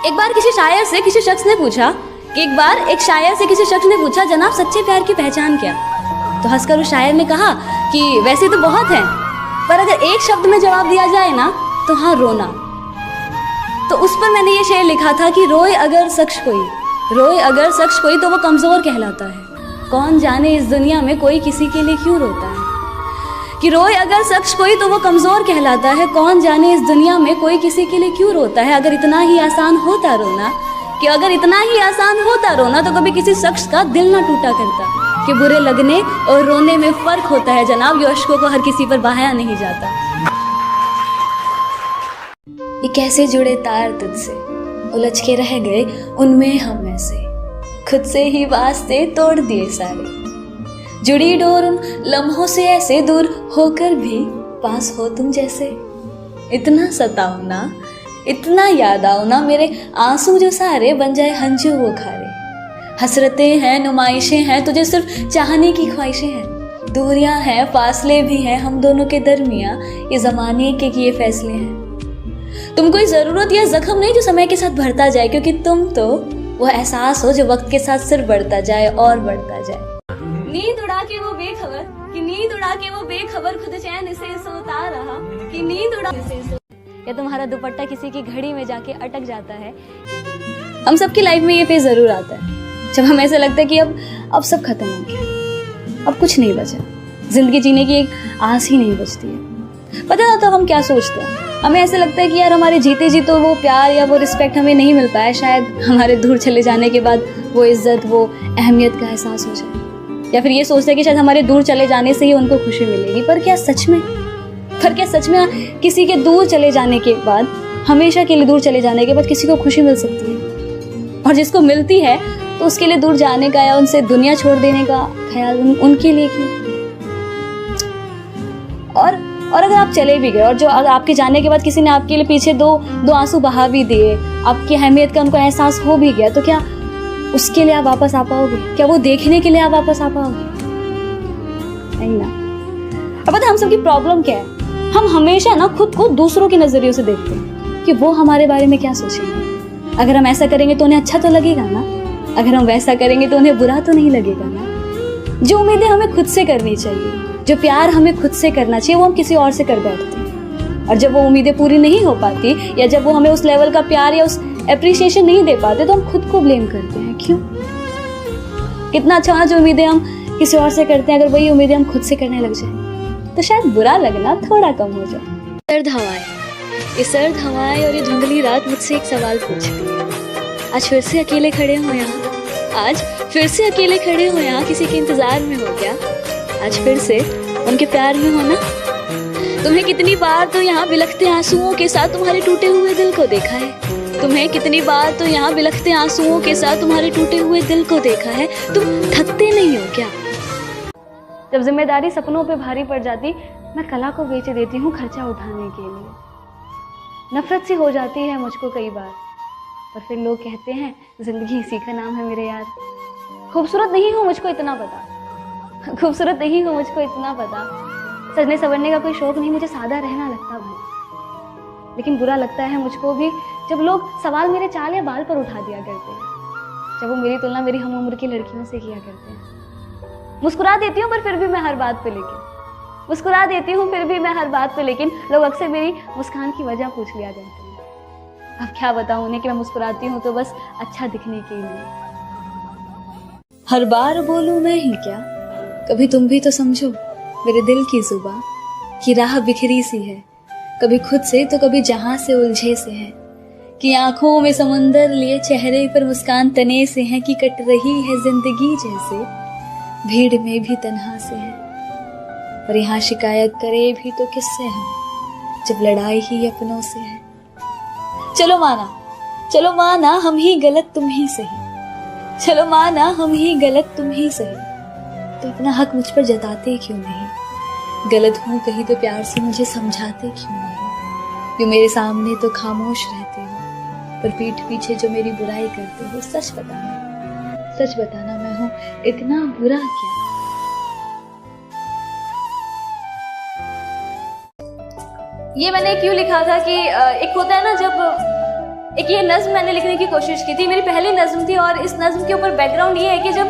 एक बार किसी शायर से किसी शख्स ने पूछा कि एक बार एक शायर से किसी शख्स ने पूछा, जनाब सच्चे प्यार की पहचान क्या? तो हंसकर उस शायर ने कहा कि वैसे तो बहुत है, पर अगर एक शब्द में जवाब दिया जाए ना तो हाँ, रोना। तो उस पर मैंने ये शेर लिखा था कि रोए अगर शख्स कोई तो वो कमज़ोर कहलाता है। कौन जाने इस दुनिया में कोई किसी के लिए क्यों रोता है। कि रोए अगर शख्स कोई तो वो कमज़ोर कहलाता है। कौन जाने इस दुनिया में कोई किसी के लिए क्यों रोता है। अगर इतना ही आसान होता रोना तो कभी किसी शख्स का दिल ना टूटा करता। कि बुरे लगने और रोने में फ़र्क होता है जनाब, ये अश्कों को हर किसी पर बहाया नहीं जाता। ये कैसे जुड़े तार तुझसे, उलझ के रह गए उनमें हम ऐसे, खुद से ही वास्ते तोड़ दिए सारे। जुड़ी डोर उन लम्हों से ऐसे दूर होकर भी पास हो तुम जैसे। इतना सताओ ना, इतना याद आओ ना, मेरे आंसू जो सारे बन जाए हंजू वो खारे। हसरतें हैं, नुमाइशें हैं, तुझे सिर्फ चाहने की ख्वाहिशें हैं। दूरियां हैं, फासले भी हैं हम दोनों के दरमियां, ये ज़माने के किए फैसले हैं। तुम कोई ज़रूरत या ज़ख्म नहीं जो समय के साथ भरता जाए, क्योंकि तुम तो वो एहसास हो जो वक्त के साथ सिर्फ बढ़ता जाए और बढ़ता जाए। नींद उड़ा के वो बेखबर खुद चैन से सोता रहा। कि नींद उड़ा से सो, या तुम्हारा दुपट्टा किसी की घड़ी में जाके अटक जाता है। हम सबकी लाइफ में ये फेज जरूर आता है जब हमें ऐसा लगता है कि अब सब खत्म हो गया, अब कुछ नहीं बचा, जिंदगी जीने की एक आस ही नहीं बचती है। पता ना तो हम क्या सोचते हैं, हमें ऐसा लगता है कि यार हमारे जीते जी तो वो प्यार या वो रिस्पेक्ट हमें नहीं मिल पाया, शायद हमारे दूर चले जाने के बाद वो इज्जत, वो अहमियत का एहसास हो जाए। या फिर ये सोचते हैं कि शायद हमारे दूर चले जाने से ही उनको खुशी मिलेगी। पर क्या सच में किसी के दूर चले जाने के बाद, हमेशा के लिए दूर चले जाने के बाद किसी को खुशी मिल सकती है? और जिसको मिलती है तो उसके लिए दूर जाने का या उनसे दुनिया छोड़ देने का ख्याल उनके लिए क्यों? और अगर आप चले भी गए और जो अगर आपके जाने के बाद किसी ने आपके लिए पीछे दो आंसू बहा भी दिए, आपकी अहमियत का उनको एहसास हो भी गया, तो क्या उसके लिए आप वापस आ पाओगे? क्या वो देखने के लिए आप वापस आ पाओगे? नहीं ना। अब पता हम सबकी प्रॉब्लम क्या है, हम हमेशा ना खुद को दूसरों के नजरियों से देखते हैं कि वो हमारे बारे में क्या सोचेंगे। अगर हम ऐसा करेंगे तो उन्हें अच्छा तो लगेगा ना, अगर हम वैसा करेंगे तो उन्हें बुरा तो नहीं लगेगा ना। जो उम्मीदें हमें खुद से करनी चाहिए, जो प्यार हमें खुद से करना चाहिए, वो हम किसी और से कर बैठते हैं। और जब वो उम्मीदें पूरी नहीं हो पाती या जब वो हमें उस लेवल का प्यार या उस एप्रिसिएशन नहीं दे पाते तो हम खुद को ब्लेम करते हैं। क्यों? कितना अच्छा जो उम्मीदें हम किसी और से करते हैं, अगर वही उम्मीदें हम खुद से करने लग जाए तो शायद बुरा लगना थोड़ा कम हो जाए। सर्द हवाएं और ये धुंधली रात मुझसे एक सवाल पूछती है। आज फिर से अकेले खड़े हो यहाँ, किसी के इंतजार में हो क्या? आज फिर से उनके प्यार में हो ना? तुम्हें कितनी बार तो यहाँ बिलखते आंसुओं के साथ तुम्हारे टूटे हुए दिल को देखा है। तुम थकते नहीं हो क्या? जब जिम्मेदारी सपनों पे भारी पड़ जाती, मैं कला को बेच देती हूँ खर्चा उठाने के लिए। नफरत सी हो जाती है मुझको कई बार, पर फिर लोग कहते हैं जिंदगी इसी का नाम है मेरे यार। खूबसूरत नहीं हूँ मुझको इतना पता, सजने संवरने का कोई शौक नहीं, मुझे सादा रहना लगता भाई। लेकिन बुरा लगता है मुझको भी जब लोग सवाल मेरे चाल या बाल पर उठा दिया करते हैं, जब वो मेरी तुलना मेरी हम उम्र की लड़कियों से किया करते हैं। मुस्कुरा देती हूँ फिर भी मैं हर बात पे लेकिन लोग अक्सर मेरी मुस्कान की वजह पूछ लिया करते हैं। अब क्या बताऊँ उन्हें कि मैं मुस्कुराती हूँ तो बस अच्छा दिखने के लिए। हर बार बोलूँ मैं ही क्या, कभी तुम भी तो समझो मेरे दिल की जुबां की राह बिखरी सी है, कभी खुद से तो कभी जहां से उलझे से है। कि आंखों में समुंदर लिए चेहरे पर मुस्कान तने से है, कि कट रही है जिंदगी जैसे भीड़ में भी तन्हा से है। और यहाँ शिकायत करे भी तो किससे हम, जब लड़ाई ही अपनों से है। चलो माना हम ही गलत तुम ही सही, तो अपना हक मुझ पर जताते क्यों नहीं? गलत हूँ कहीं तो प्यार से मुझे समझाते क्यों नहीं? जो मेरे सामने तो खामोश रहते हो, पर पीठ पीछे जो मेरी बुराई करते हो। सच बताना मैं हूँ इतना बुरा क्या? ये मैंने क्यों लिखा था कि एक होता है ना जब एक ये नज्म मैंने लिखने की कोशिश की थी, मेरी पहली नज्म थी। और इस नज्म के ऊपर बैकग्राउंड ये है कि जब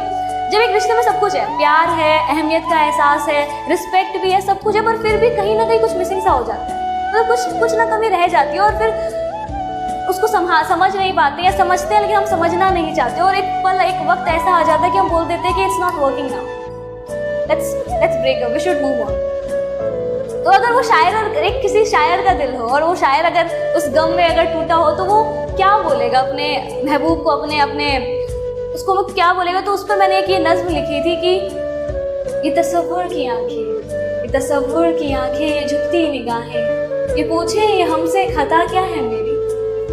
एक रिश्ते में सब कुछ है, प्यार है, अहमियत का एहसास है, रिस्पेक्ट भी है, सब कुछ है, पर फिर भी कहीं ना कहीं कुछ मिसिंग सा हो जाता है, तो कुछ ना कमी रह जाती है। और फिर उसको समझ नहीं पाते या समझते हैं लेकिन हम समझना नहीं चाहते। और एक वक्त ऐसा आ जाता है कि हम बोल देते हैं कि it's not working now, let's break up, we should move on. तो अगर वो शायर, एक किसी शायर का दिल हो और वो शायर अगर उस गम में अगर टूटा हो तो वो क्या बोलेगा अपने महबूब को, अपने उसको वो क्या बोलेगा। तो उस पर मैंने एक ये नज्म लिखी थी कि ये तसव्वुर की आंखें, ये तसव्वुर की आंखें, ये झुकती निगाहें, ये पूछे ये हमसे खता क्या है मेरी,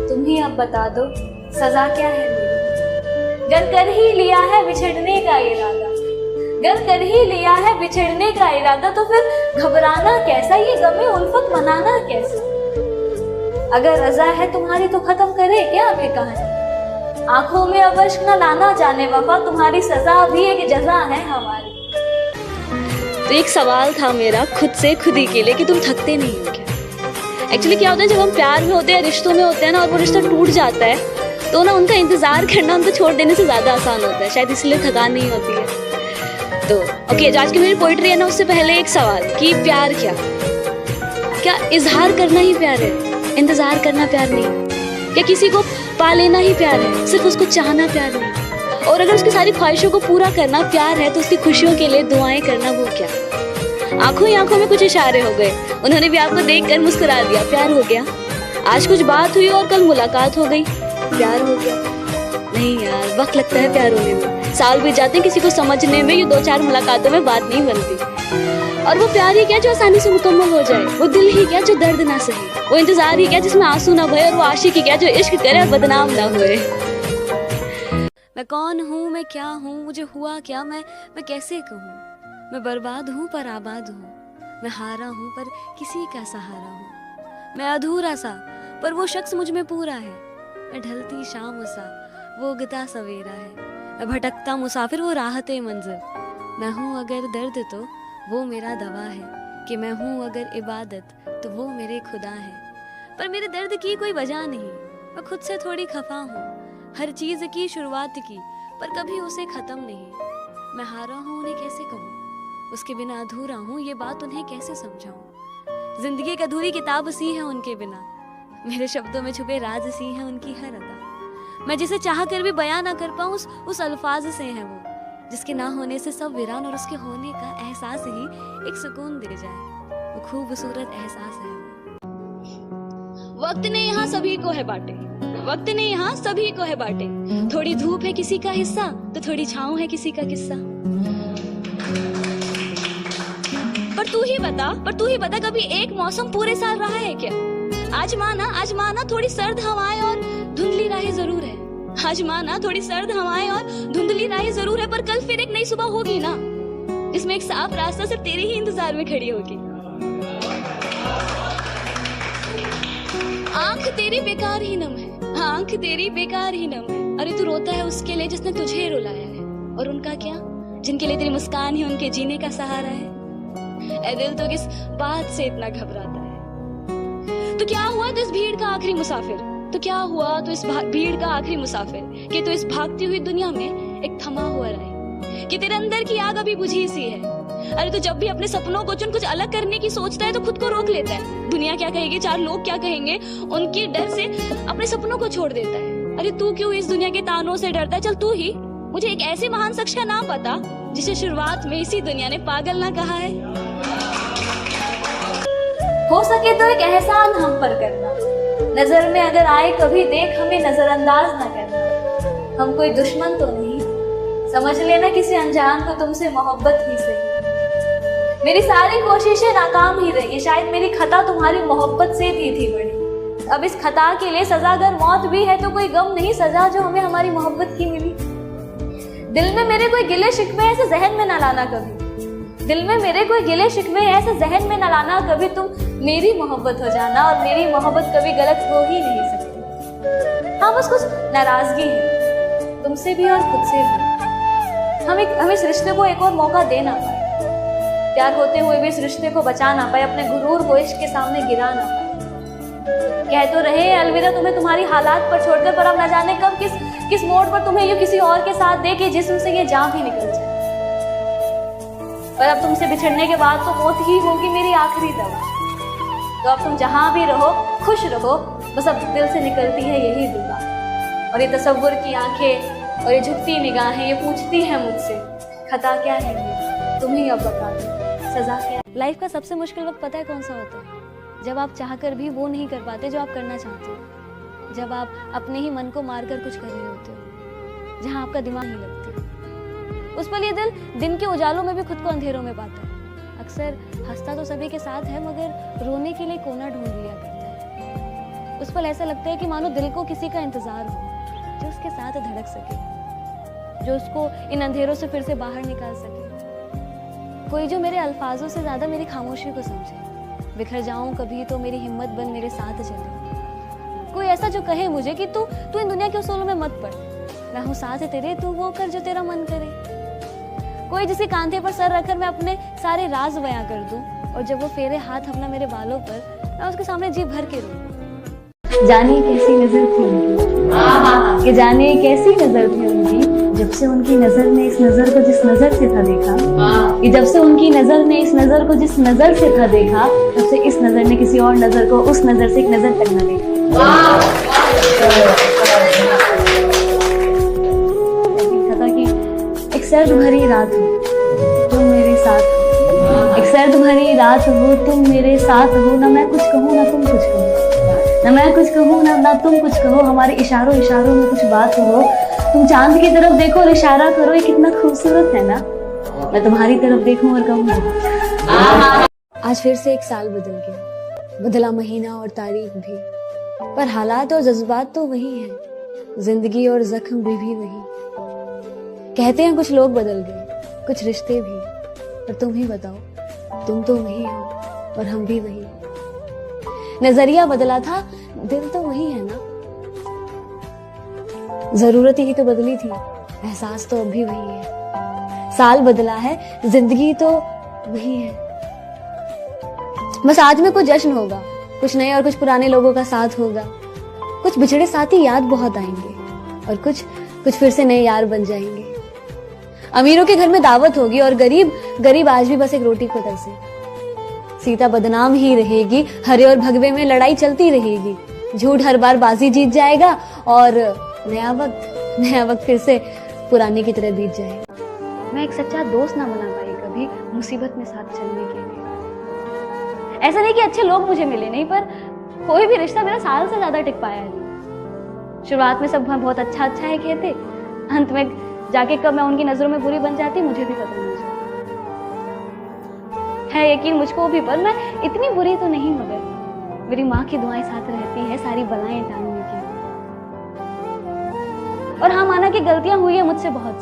तुम ही अब बता दो सजा क्या है मेरी। गर कर ही लिया है बिछड़ने का इरादा, गर कर ही लिया है बिछड़ने का इरादा, तो फिर घबराना कैसा, ये गमे उल्फत मनाना कैसा। अगर रजा है तुम्हारी तो खत्म करे क्या अभी कहानी, आंखों में अब अश्क न लाना जाने वफा, तुम्हारी सजा भी एक जजा है हमारी। तो एक सवाल था मेरा खुद से खुद ही के लिए कि तुम थकते नहीं हो क्या? एक्चुअली क्या होता है जब हम प्यार में होते हैं, रिश्तों में होते हैं ना, और वो रिश्ता टूट जाता है तो ना उनका इंतजार करना उनको छोड़ देने से ज्यादा आसान होता है, शायद इसलिए थकान नहीं होती है। तो ओके, जो आज की मेरी पोइट्री है ना, उससे पहले एक सवाल कि प्यार क्या इजहार करना ही प्यार है, इंतजार करना प्यार नहीं? क्या किसी को पा लेना ही प्यार है, सिर्फ उसको चाहना प्यार नहीं? और अगर उसकी सारी ख्वाहिशों को पूरा करना प्यार है तो उसकी खुशियों के लिए दुआएं करना वो क्या? आंखों ही आंखों में कुछ इशारे हो गए, उन्होंने भी आपको देखकर मुस्कुरा दिया, प्यार हो गया। आज कुछ बात हुई और कल मुलाकात हो गई, प्यार हो गया। नहीं यार, वक्त लगता है प्यार होने में, साल बीत जाते हैं किसी को समझने में, ये 2-4 मुलाकातों में बात नहीं बनती। और वो प्यार ही क्या जो आसानी से मुकम्मल हो जाए, वो दिल ही क्या जो दर्द ना सहे, वो इंतजार ही क्या जिसमें आंसू ना बहे, और वो आशिक ही क्या जो इश्क करे और बदनाम ना हुए। मैं कौन हूँ, मैं क्या हूँ, मुझे हुआ क्या, मैं कैसे कहूँ? मैं बर्बाद हूँ पर आबाद हूँ, मैं हारा हूँ पर किसी का सहारा हूँ, मैं अधूरा सा पर वो शख्स मुझ में पूरा है, मैं ढलती शाम सा वो उगता सवेरा है, मैं भटकता मुसाफिर वो राहते मंजिल, मैं हूँ अगर दर्द तो वो मेरा दवा है, कि मैं हूँ अगर इबादत तो वो मेरे खुदा है। पर मेरे दर्द की कोई वजह नहीं, मैं खुद से थोड़ी खफा हूँ, हर चीज़ की शुरुआत की पर कभी उसे ख़त्म नहीं। मैं हारा हूँ उन्हें कैसे कहूँ, उसके बिना अधूरा हूँ, ये बात उन्हें कैसे समझाऊँ। जिंदगी एक अधूरी किताब सी है उनके बिना, मेरे शब्दों में छुपे राज सी है उनकी हर अदा। मैं जिसे चाह कर भी बयां ना कर पाऊँ उस अल्फाज से है वो, जिसके ना होने से सब वीरान और उसके होने का एहसास ही एक सुकून दे जाए, वो खूबसूरत एहसास है। वक्त ने यहाँ सभी को है बांटे, वक्त ने यहाँ सभी को है बांटे, थोड़ी धूप है किसी का हिस्सा तो थोड़ी छाँव है किसी का किस्सा। पर तू ही बता कभी एक मौसम पूरे साल रहा है क्या? आज माना थोड़ी सर्द हवाएं और धुंधली राहें जरूर है, आज माना थोड़ी सर्द हवाएं और धुंधली राहें जरूर है, पर कल फिर एक नई सुबह होगी ना, जिसमें एक साफ रास्ता सिर्फ तेरे ही इंतजार में खड़ी होगी। आंख तेरी बेकार ही नम है, आंख तेरी बेकार ही नम है, अरे तू रोता है उसके लिए जिसने तुझे रुलाया है, और उनका क्या जिनके लिए तेरी मुस्कान ही उनके जीने का सहारा है। ऐ दिल तो किस बात से इतना घबराता है? तो क्या हुआ तो इस भीड़ का आखिरी मुसाफिर, तो क्या हुआ तो इस भीड़ का आखिरी मुसाफिर, कि तो इस भागती हुई दुनिया में एक थमा हुआ राह, कि तेरे अंदर की आग अभी बुझी सी है। अरे तो जब भी अपने सपनों को चुन कुछ अलग करने की सोचता है तो खुद को रोक लेता है, दुनिया क्या कहेगी, 4 लोग क्या कहेंगे, उनके डर से अपने सपनों को छोड़ देता है। अरे तू क्यों इस दुनिया के तानों से डरता है? चल तू ही, मुझे एक ऐसे महान शख्स का नाम पता जिसे शुरुआत में इसी दुनिया ने पागल ना कहा है। हो सके तो एक एहसान हम पर करना, नजर में अगर आए कभी देख हमें नजरअंदाज ना करना। हम कोई दुश्मन तो नहीं, समझ लेना किसी अनजान को तुमसे मोहब्बत ही सही। मेरी सारी कोशिशें नाकाम ही रही, शायद मेरी खता तुम्हारी मोहब्बत से भी थी बड़ी। अब इस खता के लिए सजा अगर मौत भी है तो कोई गम नहीं सजा जो हमें हमारी मोहब्बत की मिली। दिल में मेरे कोई गिले शिकवे ऐसे जहन में न लाना कभी, दिल में मेरे कोई गिले शिकवे ऐसे जहन में न लाना कभी, तुम मेरी मोहब्बत हो जाना और मेरी मोहब्बत कभी गलत हो ही नहीं सकती। हाँ बस कुछ नाराजगी है तुमसे भी और खुद से भी, हम इस रिश्ते को एक और मौका दे ना पाए, प्यार होते हुए भी इस रिश्ते को बचा ना पाए, अपने गुरूर को इश्क के सामने गिरा ना पाए। कह तो रहे हैं अलविदा तुम्हें तुम्हारी हालात पर छोड़कर, पर अब न जाने कब किस मोड़ पर तुम्हें यूं किसी और के साथ दे के जिस्म से ये जान भी निकल जाए। पर अब तुमसे बिछड़ने के बाद तो मौत ही होगी मेरी आखिरी दवा। तो अब तुम जहां भी रहो खुश रहो, बस अब दिल से निकलती है यही दुआ। और ये तसव्वुर की आंखें और ये झुकती निगाहें ये पूछती हैं मुझसे, खता क्या है ये, तुम ही अब बता दो, सजा क्या है। लाइफ का सबसे मुश्किल वक्त पता है कौन सा होता है? जब आप चाहकर भी वो नहीं कर पाते जो आप करना चाहते हो, जब आप अपने ही मन को मारकर कुछ कर रहे होते हो, जहां आपका दिमाग नहीं लगता। उस पल ये दिल दिन के उजालों में भी खुद को अंधेरों में पाता है। अक्सर हंसता तो सभी के साथ है, मगर रोने के लिए कोना ढूंढ लिया करता है। उस पल ऐसा लगता है कि मानो दिल को किसी का इंतजार हो जो उसके साथ धड़क सके, जो उसको इन अंधेरों से फिर से बाहर निकाल सके। कोई जो मेरे अल्फाजों से ज्यादा मेरी खामोशी को समझे। बिखर जाऊं कभी तो मेरी हिम्मत बन मेरे साथ चले। कोई ऐसा जो कहे मुझे कि तू इन दुनिया के उसूलों में मत पड़, मैं हूं साथ तेरे, तू वो कर जो तेरा मन करे। कोई जिसे कांधे पर सर रखकर मैं अपने सारे राज बयां कर दूं, और जब वो फेरे हाथ अपना मेरे बालों पर, मैं उसके सामने जी भर के रूं। जाने कैसी नजर थी उनकी, कि जाने कैसी नजर थी उनकी, जब से उनकी नजर ने इस नजर को जिस नजर से था देखा, कि जब से उनकी नजर ने इस नजर को जिस नजर से था देखा, तब से इस नजर ने किसी और नजर को उस नजर से एक नजर तक न देखा। था कि एक सर्द भरी रात हो तुम मेरे साथ हो, एक सर्द भरी रात हो तुम मेरे साथ हो, ना मैं कुछ कहूँ ना तुम कुछ कहो, ना मैं कुछ कहूँ ना तुम कुछ कहो, हमारे इशारों इशारों में कुछ बात हो। तुम चांद की तरफ देखो और इशारा करो, ये कितना खूबसूरत है ना, मैं तुम्हारी तरफ देखूं और कहूँ। आज फिर से एक साल बदल गया, बदला महीना और तारीख भी, पर हालात और जज्बात तो वही हैं, जिंदगी और जख्म भी वही। कहते हैं कुछ लोग बदल गए, कुछ रिश्ते भी, पर तुम ही बताओ, तुम तो वही हो और हम भी वही। नजरिया बदला था, दिल तो वही है ना, जरूरत ही तो बदली थी, एहसास तो अब भी वही है। साल बदला है, जिंदगी तो वही है। बस आज में कुछ जश्न होगा, कुछ नए और कुछ पुराने लोगों का साथ होगा, कुछ बिछड़े साथी याद बहुत आएंगे, और कुछ फिर से नए यार बन जाएंगे। अमीरों के घर में दावत होगी और गरीब आज भी बस एक रोटी को तरसे। सीता बदनाम ही रहेगी, हरे और भगवे में लड़ाई चलती रहेगी, झूठ हर बार बाजी जीत जाएगा, और नया वक्त फिर से पुराने की तरह बीत जाएगा। मैं एक सच्चा दोस्त ना बना पाई कभी मुसीबत में साथ चलने के लिए। ऐसा नहीं कि अच्छे लोग मुझे मिले नहीं, पर कोई भी रिश्ता मेरा साल से ज्यादा टिक पाया नहीं। शुरुआत में सब बहुत अच्छा है कहते, अंत में जाके कब मैं उनकी नजरों में बुरी बन जाती मुझे भी पता नहीं चलता। है यकीन मुझको भी, पर मैं इतनी बुरी तो नहीं, मगर मेरी माँ की दुआएं साथ रहती है सारी बलाएं टालने की। और हाँ माना कि गलतियां हुई है मुझसे बहुत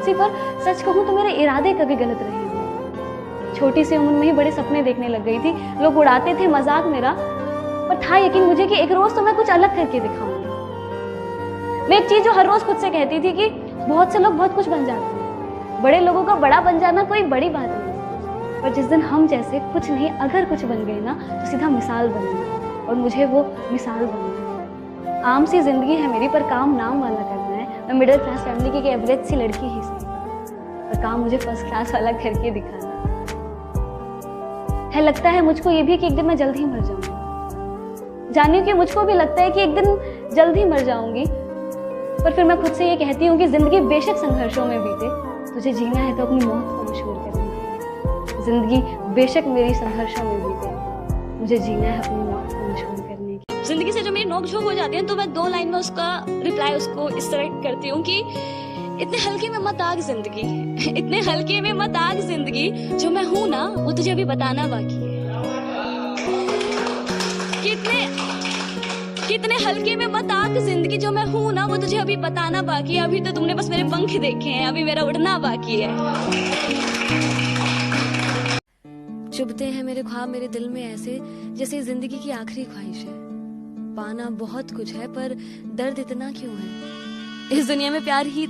सी, पर सच कहूं तो मेरे इरादे कभी गलत रहे नहीं। छोटी सी उम्र में ही बड़े सपने देखने लग गई थी, लोग उड़ाते थे मजाक मेरा, पर था यकीन मुझे कि एक रोज तो मैं कुछ अलग करके दिखाऊंगी। मैं एक चीज जो हर रोज खुद से कहती थी कि बहुत से लोग बहुत कुछ बन जाते हैं, बड़े लोगों का बड़ा बन जाना कोई बड़ी बात नहीं, पर जिस दिन हम जैसे कुछ नहीं अगर कुछ बन गए ना, तो सीधा मिसाल बन गई, और मुझे वो मिसाल बनना है। आम सी जिंदगी है मेरी, पर काम नाम वाला करना है। मैं मिडिल क्लास फैमिली की एवरेज सी लड़की ही सही, पर काम मुझे फर्स्ट क्लास वाला करके दिखाना है। लगता है मुझको ये भी कि एक दिन मैं जल्द ही मर जाऊंगी। जानिए कि मुझको भी लगता है कि एक दिन जल्द ही मर जाऊंगी, पर फिर मैं खुद से ये कहती हूँ कि जिंदगी बेशक संघर्षों में बीते, तुझे जीना है तो अपनी मौत को मशहूर करने की। जिंदगी बेशक मेरी संघर्षों में बीते, मुझे जीना है अपनी मौत को मशहूर करने की। जिंदगी से जो मेरी नोक-झोंक हो जाती है तो मैं 2 लाइन में उसका रिप्लाई उसको इस तरह करती हूँ कि इतने हल्के में मत आग जिंदगी, इतने हल्के में मत आग जिंदगी, जो मैं हूं ना वो तुझे अभी बताना बाकी है। कितने हल्के में मत आग जिंदगी, जो मैं हूं ना वो तुझे अभी बताना बाकी है। अभी तो तुमने बस मेरे पंख देखे हैं, अभी मेरा उड़ना बाकी है। चुभते हैं मेरे ख्वाब मेरे दिल में ऐसे, जैसे जिंदगी की आखिरी ख्वाहिश है। पाना बहुत कुछ है, पर दर्द इतना क्यों है? इस दुनिया में प्यार ही तो